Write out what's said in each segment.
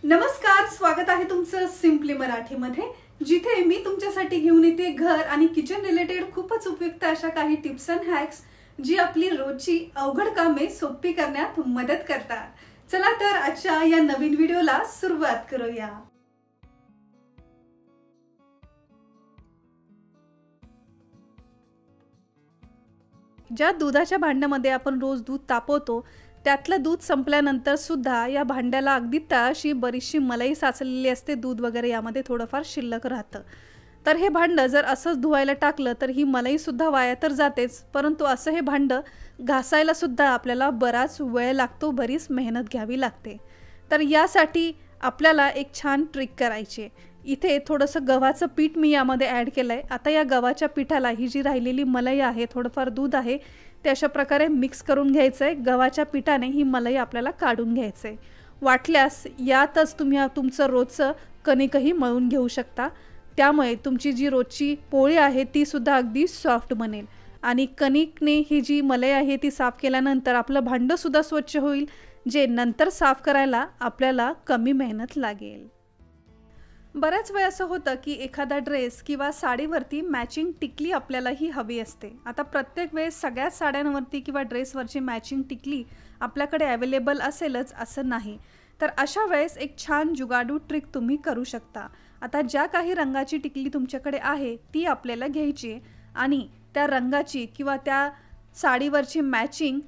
नमस्कार, स्वागत आहे तुमचं सिम्पली मराठीमध्ये, जिथे मी तुमच्यासाठी घेऊन येते घर आणि किचन रिलेटेड खूपच उपयुक्त अशा काही टिप्स अँड हॅक्स जी आपली रोजची अवघड कामे सोपी करण्यात मदत करतात। चला तर आजच्या या नवीन व्हिडिओला सुरुवात करूया। ज्या दुधाच्या भांड्यामध्ये आपण रोज दूध तापवतो त्यातलं दूध संपल्यानंतर सुद्धा या भांड्याला अगदी तळाशी बरीचशी मलाई साचलेली असते, दूध वगैरे यामध्ये थोडंफार शिल्लक राहतं। तर हे भांडं जर असंच धुवायला टाकलं तर ही मलाई सुद्धा वाया तर जातेच, परंतु असं हे भांडं घासायला सुद्धा आपल्याला बराच वेळ लागतो, बरीच मेहनत घ्यावी लागते। तर यासाठी आपल्याला एक छान ट्रिक करायची आहे। इथे थोडंसं गव्हाचं पीठ मी यामध्ये ॲड केलंय। आता या गव्हाच्या पिठाला ही जी राहिलेली मलाई आहे, थोडंफार दूध आहे, ते अशा प्रकारे मिक्स करून घ्यायचंय। गव्हाच्या पिठाने ही मलाई आपल्याला काढून घ्यायचंय। वाटल्यास यातच तुम्ही तुमचं रोजचं कणिकही मळून घेऊ शकता, त्यामुळे तुमची जी रोजची पोळी आहे ती सुद्धा अगदी सॉफ्ट बनेल आणि कणिकने ही जी मलाई आहे ती साफ केल्यानंतर आपलं भांडं सुद्धा स्वच्छ होईल, जे नंतर साफ करायला आपल्याला कमी मेहनत लागेल। बऱ्याच वेळ असं होतं की एखादा ड्रेस किंवा साडीवरती मॅचिंग टिकली आपल्याला ही हवी असते। आता प्रत्येक वेळेस सगळ्याच साड्यांवरती किंवा ड्रेसवरची मॅचिंग टिकली आपल्याकडे अवेलेबल असेलच असं नाही। तर अशा वेळेस एक छान जुगाडू ट्रिक तुम्ही करू शकता। आता ज्या काही रंगाची टिकली तुमच्याकडे आहे ती आपल्याला घ्यायची आणि त्या रंगाची किंवा त्या साडीवरची मॅचिंग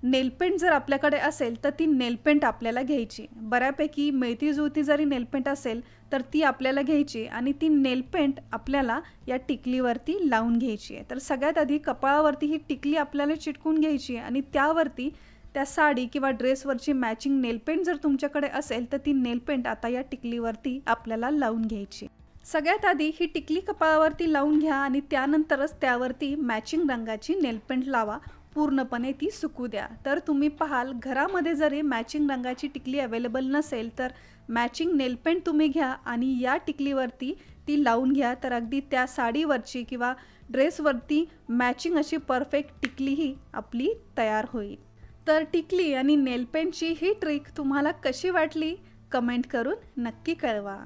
नेलपेंट जर आपल्याकडे असेल तर ती नेलपेंट आपल्याला घ्यायची। बऱ्यापैकी मिळती जुळती जरी नेलपेंट असेल तर ती आपल्याला घ्यायची आणि ती नेलपेंट आपल्याला या टिकलीवरती लावून घ्यायची आहे। तर सगळ्यात आधी कपाळावरती ही टिकली आपल्याला चिटकून घ्यायची आणि त्यावरती त्या साडी किंवा ड्रेसवरची मॅचिंग नेलपेंट जर तुमच्याकडे असेल तर ती नेलपेंट आता या टिकलीवरती आपल्याला लावून घ्यायची। सगळ्यात आधी ही टिकली कपाळावरती लावून घ्या आणि त्यानंतरच त्यावरती मॅचिंग रंगाची नेलपेंट लावा, पूर्णपणे ती सुकू द्या। तर तुम्ही पाहाल घरामध्ये जरी मॅचिंग रंगाची टिकली अवेलेबल नसेल तर मॅचिंग नेलपेंट तुम्ही घ्या आणि या टिकलीवरती ती लावून घ्या, तर अगदी त्या साडीवरची किंवा ड्रेसवरती मॅचिंग अशी परफेक्ट टिकलीही आपली तयार होईल। तर टिकली आणि नेलपेंटची ही ट्रिक तुम्हाला कशी वाटली कमेंट करून नक्की कळवा।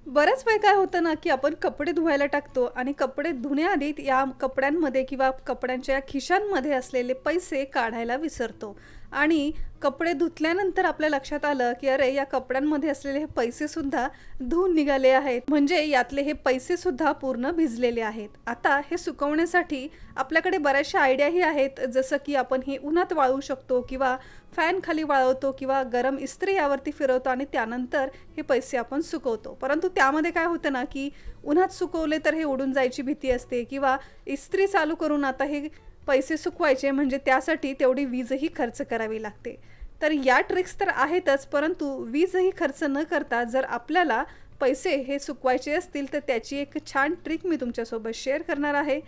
बऱ्याच वेळ काय होतं ना की आपण कपडे धुवायला टाकतो आणि कपडे धुण्याआधी या कपड्यांमध्ये किंवा कपड्यांच्या खिशांमध्ये असलेले पैसे काढायला विसरतो आणि कपडे धुतल्यानंतर आपल्या लक्षात आलं की अरे या कपड्यांमध्ये असलेले हे पैसे सुद्धा धुवून निघाले आहेत, म्हणजे यातले हे पैसे सुद्धा पूर्ण भिजलेले आहेत। आता हे सुकवण्यासाठी आपल्याकडे बऱ्याचशा आयडियाही आहेत, जसं की आपण हे उन्हात वाळवू शकतो किंवा फॅन खाली वाळवतो किंवा गरम इस्त्री यावरती फिरवतो आणि त्यानंतर हे पैसे आपण सुकवतो। परंतु त्यामध्ये काय होतं ना की उन्हात सुकवले तर हे उडून जायची भीती असते किंवा इस्त्री चालू करून आता हे पैसे सुकवायचे म्हणजे त्यासाठी तेवढी वीजही खर्च करावी लागते। तर या ट्रिक्स तर आहेतच, परंतु वीजही खर्च न करता जर आपल्याला पैसे हे सुकवायचे असतील तर त्याची एक छान ट्रिक मी तुमच्यासोबत शेअर करणार आहे।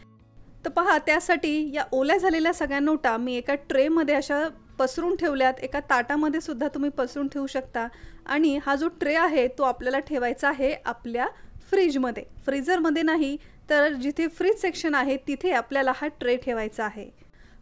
तर पहा, त्यासाठी या ओल्या झालेल्या सगळ्या नोटा मी एका ट्रेमध्ये अशा पसरून ठेवल्यात, एका ताटामध्ये सुद्धा तुम्ही पसरून ठेवू शकता आणि हा जो ट्रे आहे तो आपल्याला ठेवायचा आहे आपल्या फ्रीजमध्ये, फ्रीझरमध्ये नाही तर जिथे फ्रीज सेक्शन आहे तिथे आपल्याला हा ट्रे ठेवायचा आहे।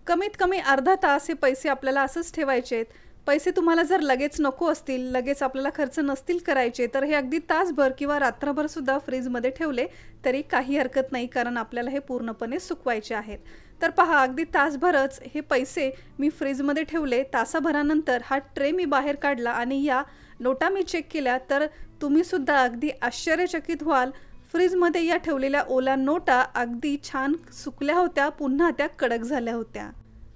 कमीत कमी अर्धा तास हे पैसे आपल्याला असंच ठेवायचे आहेत। पैसे तुम्हाला जर लगेच नको असतील, लगेच आपल्याला खर्च नसतील करायचे तर हे अगदी तासभर किंवा रात्रभर सुद्धा फ्रीजमध्ये ठेवले तरी काही हरकत नाही, कारण आपल्याला हे पूर्णपणे सुकवायचे आहेत। तर पहा, अगदी तासभरच हे पैसे मी फ्रीजमध्ये ठेवले। तासाभरानंतर हा ट्रे मी बाहेर काढला आणि या नोटा मी चेक केल्या तर तुम्ही सुद्धा अगदी आश्चर्यचकित व्हाल। फ्रीजमध्ये या ठेवलेल्या ओल्या नोटा अगदी छान सुकल्या होत्या, पुन्हा त्या कडक झाल्या होत्या।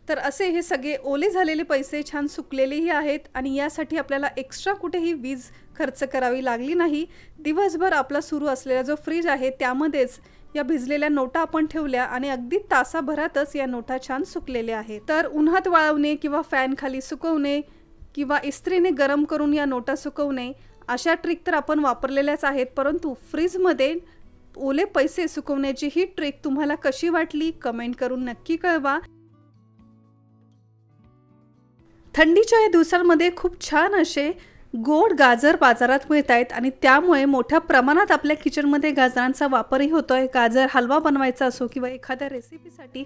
तर असे हे सगळे ओले झालेले पैसे छान सुकलेलेही आहेत आणि यासाठी आपल्याला एक्स्ट्रा कुठेही वीज खर्च करावी लागली नाही। दिवसभर आपला सुरू असलेला जो फ्रीज आहे त्यामध्येच या भिजलेल्या नोटा आपण ठेवल्या आणि अगदी तासाभरातच या नोटा छान सुकलेल्या आहेत। तर उन्हात वाळवणे किंवा फॅन खाली सुकवणे किंवा इस्त्रीने गरम करून या नोटा सुकवणे अशा ट्रिक तर आपण वापरलेल्याच आहेत, परंतु फ्रीजमध्ये ओले पैसे सुकवण्याची ही ट्रिक तुम्हाला कशी वाटली कमेंट करून नक्की कळवा। थंडीच्या या दिवसांमध्ये खूप छान असे गोड गाजर बाजारात मिळत आहेत आणि त्यामुळे मोठ्या प्रमाणात आपल्या किचनमध्ये गाजरांचा वापरही होतोय। गाजर हलवा बनवायचा असो किंवा एखाद्या रेसिपीसाठी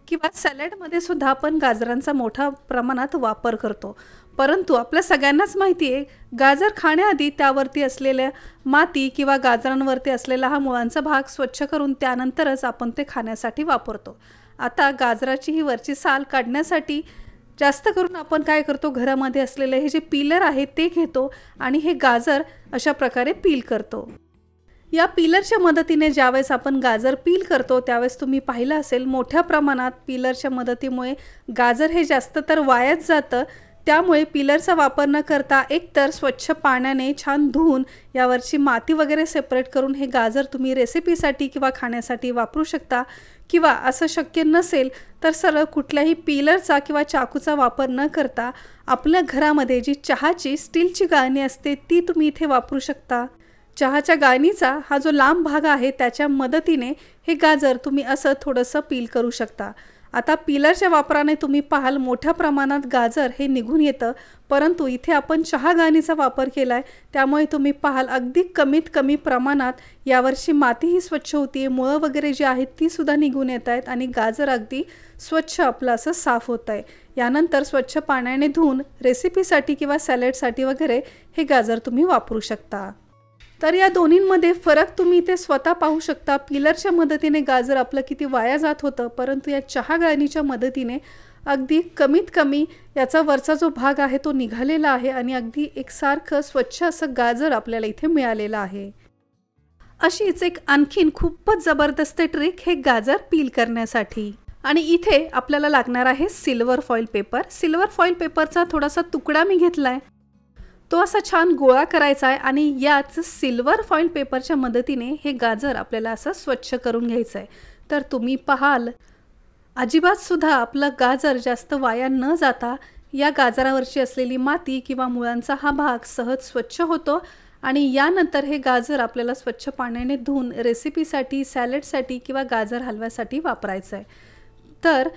किंवा सॅलडमध्ये सुद्धा आपण गाजरांचा मोठ्या प्रमाणात वापर करतो। परंतु आपल्या सगळ्यांनाच माहिती आहे, गाजर खाण्याआधी त्यावरती असलेल्या माती किंवा गाजरांवरती असलेला हा मुळांचा भाग स्वच्छ करून त्यानंतरच आपण ते खाण्यासाठी वापरतो. आता गाजराची ही वरची साल काढण्यासाठी जास्त करून आपण काय करतो, घरामध्ये असलेले हे जे पीलर आहे ते घेतो आणि हे गाजर अशा प्रकारे पील करतो. या पीलरच्या मदतीने ज्यावेळेस आपण गाजर पील करतो त्यावेळेस तुम्ही पाहिलं असेल, मोठ्या प्रमाणात पीलरच्या मदतीमुळे गाजर हे जास्त तर वायाच जातं. त्यामुळे पीलरचा वापर न करता एकतर स्वच्छ पाण्याने छान धुवून यावरची माती वगैरे सेपरेट करून हे गाजर तुम्ही रेसिपीसाठी किंवा खाण्यासाठी वापरू शकता. किंवा असं शक्य नसेल तर सरळ कुठल्याही पीलरचा किंवा चाकूचा वापर न करता आपल्या घरामध्ये जी चहाची स्टीलची गाळणी असते ती तुम्ही इथे वापरू शकता. चहाच्या गाळणीचा हा जो लांब भाग आहे त्याच्या मदतीने हे गाजर तुम्ही असं थोडंसं पील करू शकता. आता पीलरच्या वापराने तुम्ही पाहाल मोठ्या प्रमाणात गाजर हे निघून येतं, परंतु इथे आपण चहा गाळणीचा वापर केला आहे त्यामुळे तुम्ही पाहाल अगदी कमीत कमी प्रमाणात यावरची मातीही स्वच्छ होती, मुळं वगैरे जी आहेत ती सुद्धा निघून येत आहेत आणि गाजर अगदी स्वच्छ आपलं असं साफ होत आहे. यानंतर स्वच्छ पाण्याने धुवून रेसिपीसाठी किंवा सॅलडसाठी वगैरे हे गाजर तुम्ही वापरू शकता. तर या दोन्हींमध्ये फरक तुम्ही इथे स्वतः पाहू शकता. पीलरच्या मदतीने गाजर आपलं किती वाया जात होतं, परंतु या चहा गाळणीच्या मदतीने अगदी कमीत कमी याचा वरचा जो भाग आहे तो निघालेला आहे आणि अगदी एकसारखं स्वच्छ असं गाजर आपल्याला इथे मिळालेलं आहे. अशीच एक आणखीन खूपच जबरदस्त ट्रिक हे गाजर पील करण्यासाठी. आणि इथे आपल्याला लागणार आहे silver foil paper. Silver foil पेपरचा थोडासा तुकडा मी घेतला आहे, तो असा छान गोळा करायचा आहे आणि याच सिल्वर फॉईल पेपरच्या मदतीने हे गाजर आपल्याला असं स्वच्छ करून घ्यायचं आहे. तर तुम्ही पाहाल अजिबात सुद्धा आपलं गाजर जास्त वाया न जाता या गाजरावरची असलेली माती किंवा मुळांचा हा भाग सहज स्वच्छ होतो आणि यानंतर हे गाजर आपल्याला स्वच्छ पाण्याने धुवून रेसिपीसाठी, सॅलडसाठी किंवा गाजर हलव्यासाठी वापरायचं आहे. तर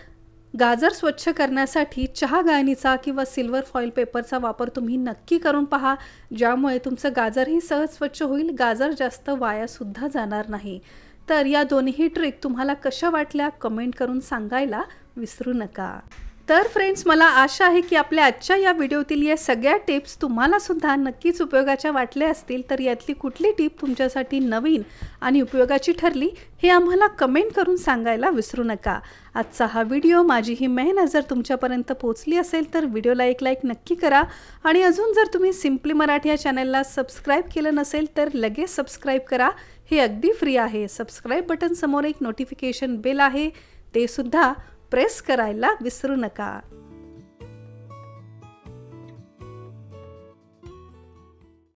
गाजर स्वच्छ करण्यासाठी चहा गाळणीचा किंवा सिल्वर फॉईल पेपरचा वापर तुम्ही नक्की करून पहा, ज्यामुळे तुमचं गाजरही सहज स्वच्छ होईल, गाजर जास्त वायासुद्धा जाणार नाही. तर या दोन्ही ट्रिक तुम्हाला कशा वाटल्या कमेंट करून सांगायला विसरू नका. तर फ्रेंड्स, मला आशा आहे की आपल्या आजच्या या व्हिडिओतील या सगळ्या टिप्स तुम्हाला सुद्धा नक्कीच उपयोगाच्या वाटल्या असतील. तर यातली कुठली टिप तुमच्यासाठी नवीन आणि उपयोगाची ठरली हे आम्हाला कमेंट करून सांगायला विसरू नका. आजचा हा व्हिडिओ, माझी ही मेहनत जर तुमच्यापर्यंत पोहोचली असेल तर व्हिडिओला एक लाईक नक्की करा आणि अजून जर तुम्ही सिम्पली मराठी या चॅनलला सबस्क्राईब केलं नसेल तर लगेच सबस्क्राईब करा. हे अगदी फ्री आहे. सबस्क्राईब बटन समोर एक नोटिफिकेशन बेल आहे, ते सुद्धा प्रेस करायला विसरू नका.